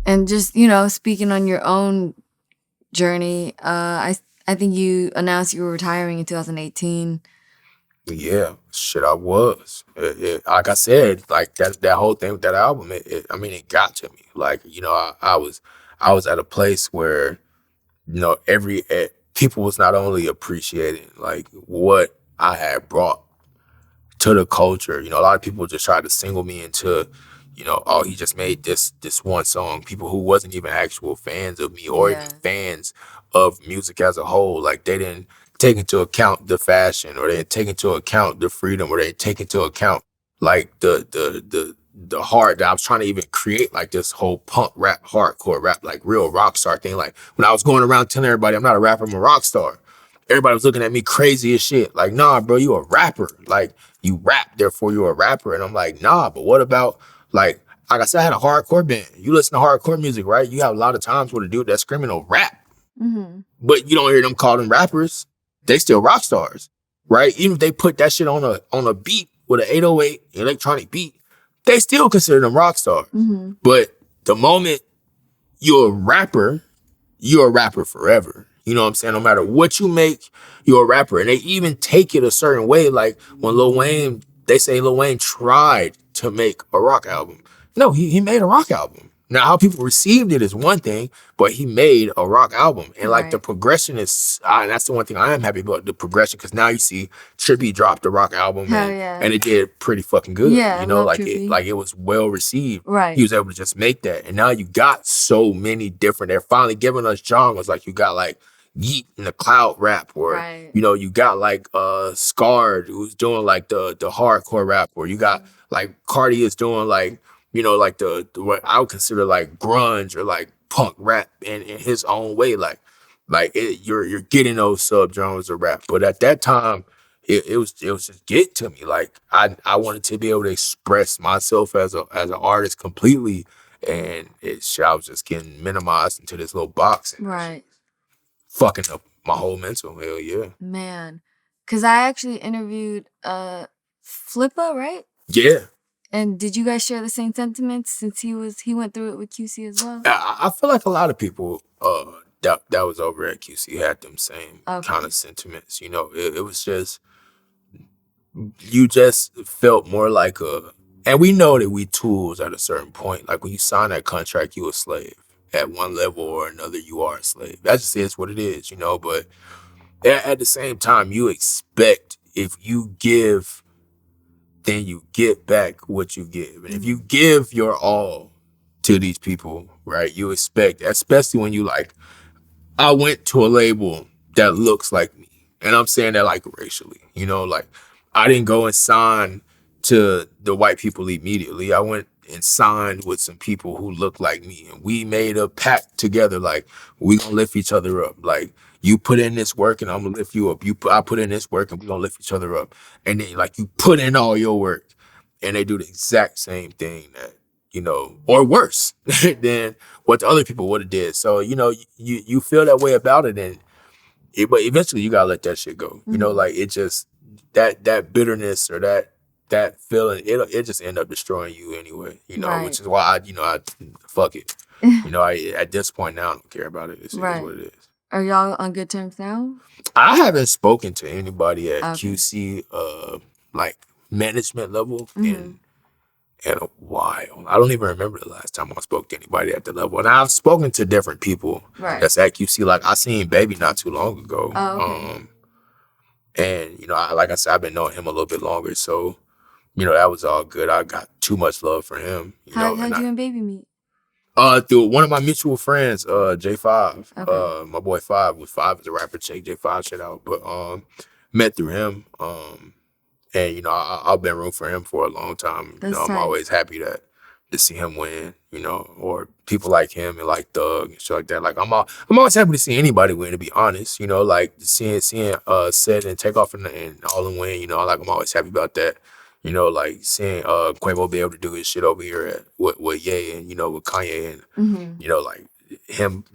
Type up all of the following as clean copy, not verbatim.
And just, speaking on your own journey, I think you announced you were retiring in 2018. Yeah, shit, I was. Like I said, like that whole thing with that album, it got to me. Like, I was at a place where, people was not only appreciating like what I had brought to the culture. A lot of people just tried to single me into, oh, he just made this one song. People who wasn't even actual fans of me or even Yeah. fans of music as a whole. Like they didn't take into account the fashion, or they didn't take into account the freedom, or they didn't take into account like the heart that I was trying to even create, like this whole punk rap, hardcore rap, like real rock star thing. Like when I was going around telling everybody I'm not a rapper, I'm a rock star, everybody was looking at me crazy as shit. Like, nah, bro, you a rapper. Like, you rap, therefore you're a rapper. And I'm like, nah, but what about, like I said, I had a hardcore band. You listen to hardcore music, right? You have a lot of times where the dude that's screaming will rap. Mm-hmm. But you don't hear them call them rappers. They still rock stars, right? Even if they put that shit on a beat with an 808 electronic beat, they still consider them rock stars. Mm-hmm. But the moment you're a rapper forever. You know what I'm saying? No matter what you make, you're a rapper. And they even take it a certain way. Like when Lil Wayne, they say Lil Wayne tried to make a rock album. No, he made a rock album. Now, how people received it is one thing, but he made a rock album. And like the progression is, that's the one thing I am happy about, the progression, because now you see Trippy dropped a rock album and it did pretty fucking good. Yeah, it was well received. Right. He was able to just make that. And now you got so many different, they're finally giving us genres. Like you got like Yeet in the cloud rap, or you got like Scarred, who's doing like the hardcore rap, or you got like Cardi is doing like like the what I would consider like grunge or like punk rap in his own way. You're getting those subgenres of rap, but at that time it was just get to me. Like I wanted to be able to express myself as an artist completely, and I was just getting minimized into this little box. Right. Fucking up my whole mental. Hell yeah. Man. Cause I actually interviewed Flippa, right? Yeah. And did you guys share the same sentiments since he went through it with QC as well? I feel like a lot of people that was over at QC had them same kind of sentiments. It was just, you just felt more like and we know that we tools at a certain point. Like when you sign that contract, you a slave. At one level or another, you are a slave. That just is what it is, but at the same time, you expect, if you give, then you get back what you give. And if you give your all to these people, right, you expect, especially when you like, I went to a label that looks like me. And I'm saying that like racially, like I didn't go and sign to the white people immediately. I went and signed with some people who look like me. And we made a pact together, like, we gonna lift each other up. Like, you put in this work and I'm gonna lift you up. I put in this work and we gonna lift each other up. And then like you put in all your work and they do the exact same thing that, or worse than what the other people would have did. So, you feel that way about it, but eventually you gotta let that shit go. Like it just, that bitterness or that feeling, it just end up destroying you anyway, which is why I fuck it. At this point now, I don't care about it. It is what it is. Are y'all on good terms now? I haven't spoken to anybody at QC, like management level in a while. I don't even remember the last time I spoke to anybody at the level. And I've spoken to different people that's at QC. Like I seen Baby not too long ago. And like I said, I've been knowing him a little bit longer, so that was all good. I got too much love for him. How'd you and Baby meet? Through one of my mutual friends, J5. My boy Five is a rapper. Check J5 shit out. But met through him. And I've been rooting for him for a long time. I'm always happy to see him win. Or people like him and like Thug and shit like that. Like I'm always happy to see anybody win. To be honest, like seeing Set and Take Off and all in win. Like I'm always happy about that. Like seeing Quavo be able to do his shit over here with Ye and with Kanye and like him,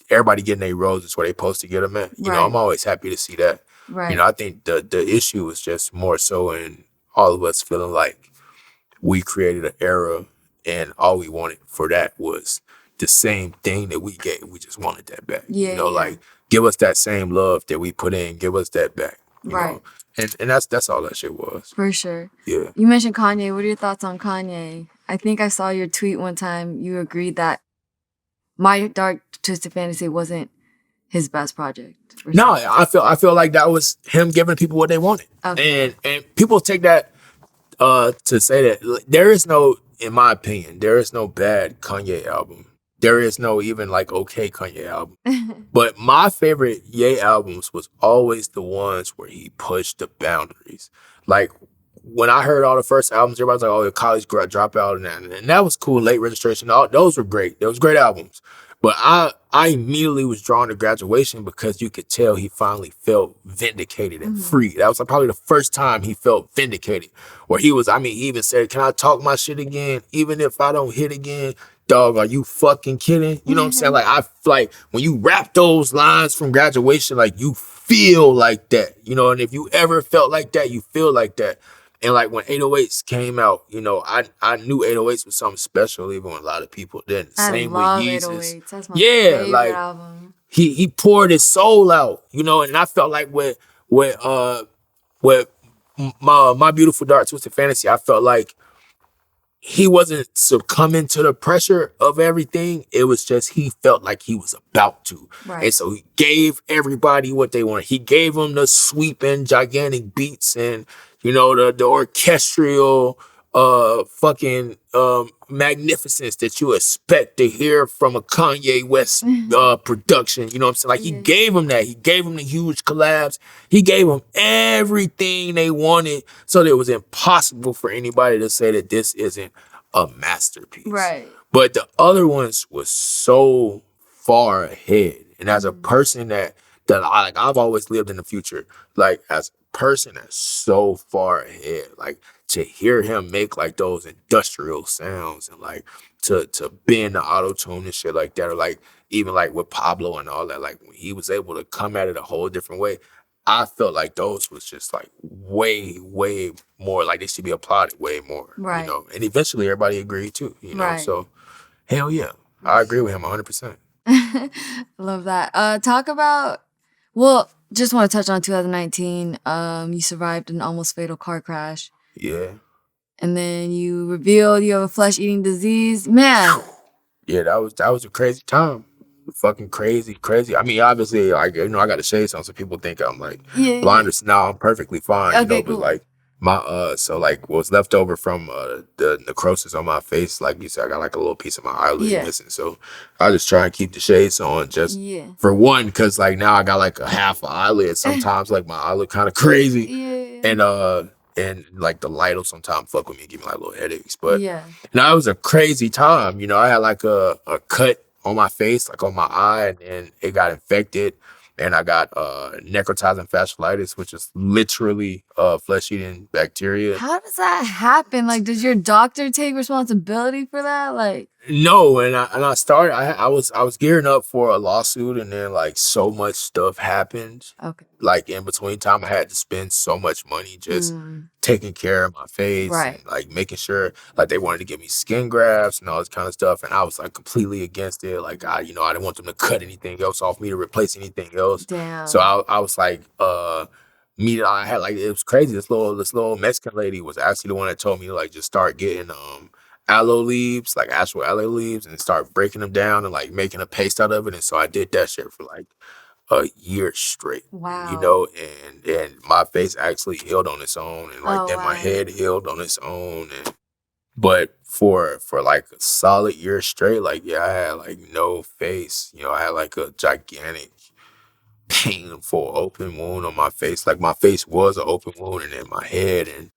everybody getting their roses where they supposed to get them at. I'm always happy to see that. Right. I think the issue is just more so in all of us feeling like we created an era and all we wanted for that was the same thing that we gave. We just wanted that back. Yeah, You know, yeah. like give us that same love that we put in. Give us that back. You Right. know, and that's all that shit was. For sure. Yeah. You mentioned Kanye. What are your thoughts on Kanye? I think I saw your tweet one time. You agreed that My Dark Twisted Fantasy wasn't his best project. or No, something. I feel like that was him giving people what they wanted. Okay. And people take that to say that there is no, in my opinion, there is no bad Kanye album. There is no even like okay Kanye album. But my favorite Ye albums was always the ones where he pushed the boundaries. Like when I heard all the first albums, everybody's like, "Oh, your college dropout," and that was cool. Late Registration, all those were great. Those great albums. But I immediately was drawn to Graduation because you could tell he finally felt vindicated and free. That was like probably the first time he felt vindicated. Where he was, I mean, he even said, "Can I talk my shit again, even if I don't hit again?" Dog, are you fucking kidding? You know what I'm saying? Like I like when you rap those lines from Graduation, like you feel like that, you know. And if you ever felt like that, you feel like that. And like when 808s came out, you know, I knew 808s was something special, even when a lot of people didn't. I Same with love Yeezus. 808s. That's my Yeah, favorite like album. he poured his soul out, you know. And I felt like with my Beautiful Dark Twisted Fantasy, I felt like he wasn't succumbing to the pressure of everything. It was just he felt like he was about to. Right. And so he gave everybody what they wanted. He gave them the sweeping, gigantic beats and, you know, the orchestral fucking magnificence that you expect to hear from a Kanye West production. You know what I'm saying? Like he gave them that. He gave them the huge collabs. He gave them everything they wanted. So that it was impossible for anybody to say that this isn't a masterpiece. Right. But the other ones was so far ahead. And as a person that I've always lived in the future, like as a person that's so far ahead, like to hear him make like those industrial sounds and like to bend the auto tune and shit like that, or like even like with Pablo and all that, like when he was able to come at it a whole different way, I felt like those was just like way more like they should be applauded way more. Right. You know, and eventually everybody agreed too. You know, Right. so hell yeah, I agree with him 100%. Love that. Talk about. Well, just want to touch on 2019. You survived an almost fatal car crash. Yeah. And then you revealed you have a flesh-eating disease. Man. Yeah, that was a crazy time. Fucking crazy. I mean, obviously, like, you know, I got the shades on, so people think I'm like blinders. No, I'm perfectly fine. Okay, you know, cool. but like my so like what's left over from the necrosis on my face, like you said, I got like a little piece of my eyelid missing. So I just try and keep the shades on just for one, because like now I got like a half an eyelid. Sometimes like my eye look kind of crazy. And like the light will sometimes fuck with me and give me like little headaches. But now it was a crazy time. You know, I had like a cut on my face, like on my eye, and then it got infected. And I got necrotizing fasciitis, which is literally flesh-eating bacteria. How does that happen? Like, does your doctor take responsibility for that? Like, no, and I started. I was gearing up for a lawsuit, and then like so much stuff happened. Okay. Like in between time, I had to spend so much money just taking care of my face, and like making sure like they wanted to give me skin grafts and all this kind of stuff, and I was like completely against it. Like I didn't want them to cut anything else off me to replace anything else. Damn. So I was like, I had like it was crazy. This little Mexican lady was actually the one that told me to like just start getting aloe leaves, like actual aloe leaves, and start breaking them down and like making a paste out of it. And so I did that shit for like a year straight. Wow. You know, and my face actually healed on its own, and like then my head healed on its own. And but for like a solid year straight, like I had like no face. You know, I had like a gigantic painful open wound on my face. Like my face was an open wound, and then my head, and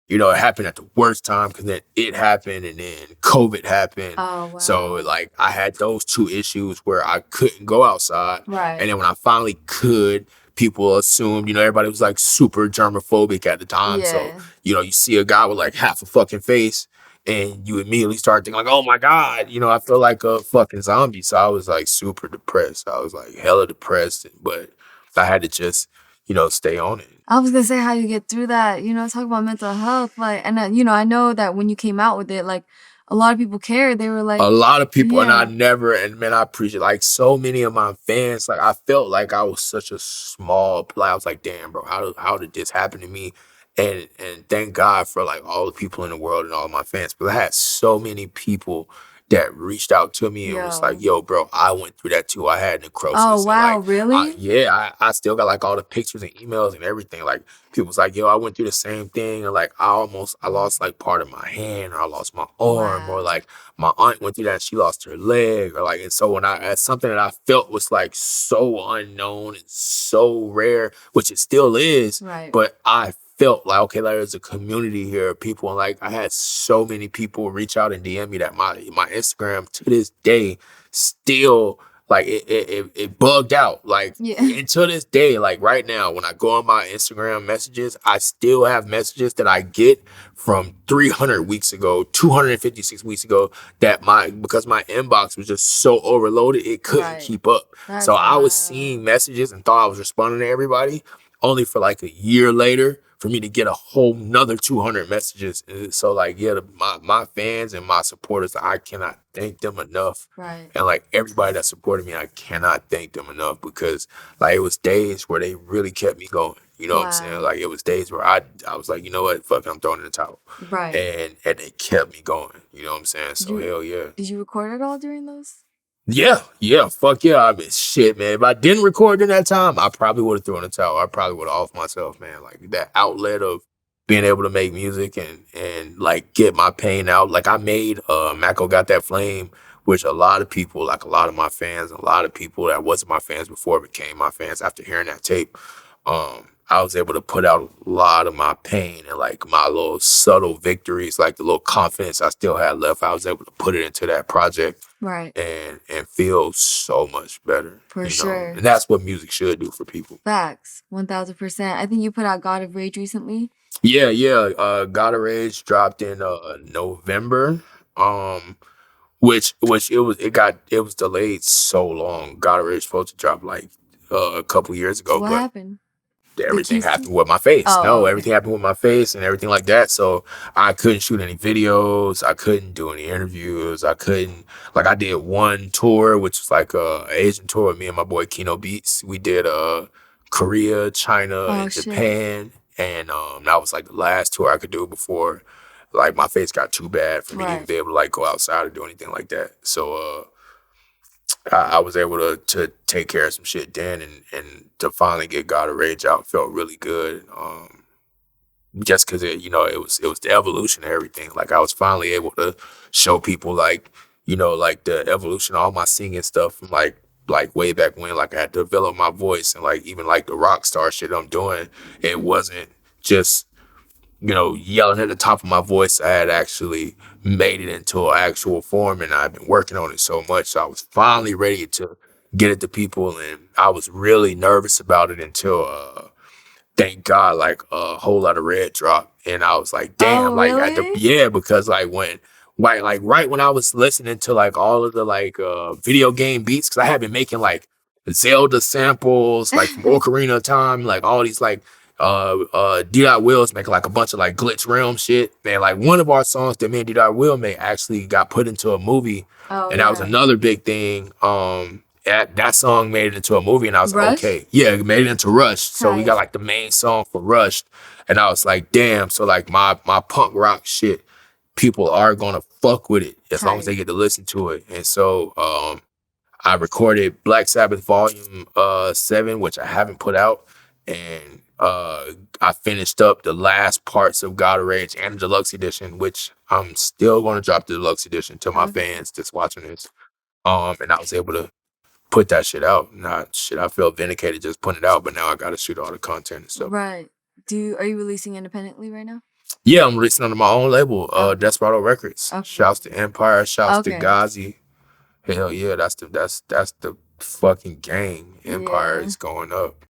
you know, it happened at the worst time because then it happened and then COVID happened. Oh, wow. So like I had those two issues where I couldn't go outside. Right. And then when I finally could, people assumed, you know, everybody was like super germophobic at the time. So, you know, you see a guy with like half a fucking face and you immediately start thinking like, oh my God, you know, I feel like a fucking zombie. So I was like super depressed. I was like hella depressed, but I had to just, you know, stay on it. I was gonna say how you get through that, you know, talk about mental health. Like, and you know, I know that when you came out with it, like a lot of people cared. They were like, a lot of people, and yeah. man, I appreciate, like, so many of my fans, like, I felt like I was such a small, like, I was like, damn, bro, how did this happen to me? And thank God for, like, all the people in the world and all my fans, but I had so many people that reached out to me and was like, yo, bro, I went through that too. I had necrosis. Oh, wow, and, like, really? I still got, like, all the pictures and emails and everything. Like, people was like, yo, I went through the same thing, and, like, I lost, like, part of my hand, or I lost my arm, or, like, my aunt went through that and she lost her leg, or, like, and so when that's something that I felt was, like, so unknown and so rare, which it still is, Right. but I felt like, okay, like, there's a community here of people, and, like, I had so many people reach out and DM me that my Instagram to this day still, like, it bugged out, like, Yeah. until this day, like, right now, when I go on my Instagram messages, I still have messages that I get from 300 weeks ago, 256 weeks ago, that because my inbox was just so overloaded, it couldn't keep up. So I was seeing messages and thought I was responding to everybody, only for like a year later for me to get a whole nother 200 messages. And so, like, yeah, my fans and my supporters, I cannot thank them enough. Right. And, like, everybody that supported me, I cannot thank them enough, because, like, it was days where they really kept me going. You know what I'm saying? Like, it was days where I was like, you know what, fuck it, I'm throwing in the towel. Right. And they kept me going. You know what I'm saying? So hell yeah. Did you record it all during those? Yeah, fuck yeah. I mean, shit, man. If I didn't record in that time, I probably would have thrown in the towel. I probably would have off myself, man. Like, that outlet of being able to make music and like get my pain out. Like, I made Maco Got That Flame, which a lot of people, like a lot of my fans, a lot of people that wasn't my fans before became my fans after hearing that tape. I was able to put out a lot of my pain and, like, my little subtle victories, like the little confidence I still had left. I was able to put it into that project. Right. And feel so much better. For sure. And that's what music should do for people. Facts. 1000%. I think you put out God of Rage recently. Yeah. God of Rage dropped in November. Which it was delayed so long. God of Rage was supposed to drop like a couple years ago. What happened? Everything happened with my face. Everything happened with my face and everything like that. So I couldn't shoot any videos. I couldn't do any interviews. I did one tour, which was like a Asian tour with me and my boy Kino Beats. We did Korea, China, and Japan. And that was like the last tour I could do before, like, my face got too bad for me to even be able to, like, go outside or do anything like that. So I was able to take care of some shit then, and to finally get God of Rage out felt really good. Just because it was the evolution of everything. Like, I was finally able to show people, like, like the evolution of all my singing stuff from like way back when. Like, I had to develop my voice, and, like, even like the rock star shit I'm doing, it wasn't just yelling at the top of my voice. I had actually made it into an actual form, and I've been working on it so much. So I was finally ready to get it to people, and I was really nervous about it until, thank God, like, a Whole Lot of Red dropped, and I was like, damn, really? because, like, right when I was listening to, like, all of the, like, video game beats, because I had been making, like, Zelda samples, like, from Ocarina of Time, like, all these, like, D. Will's making, like, a bunch of, like, Glitch Realm shit. Man, like, one of our songs that me and D. Will made actually got put into a movie. And that was another big thing. That song made it into a movie, and I was like, okay. Yeah, it made it into Rush. So we got, like, the main song for Rush. And I was like, damn. So, like, my punk rock shit, people are gonna fuck with it as long as they get to listen to it. And so I recorded Black Sabbath Volume 7, which I haven't put out. And I finished up the last parts of God of Rage and the deluxe edition, which I'm still going to drop the deluxe edition to my fans that's watching this. And I was able to put that shit out. I feel vindicated just putting it out, but now I got to shoot all the content and stuff. Right. Are you releasing independently right now? Yeah, I'm releasing under my own label, Desperado Records. Shouts to Empire, shouts to Ghazi. Hell yeah, that's the fucking gang. Empire is going up.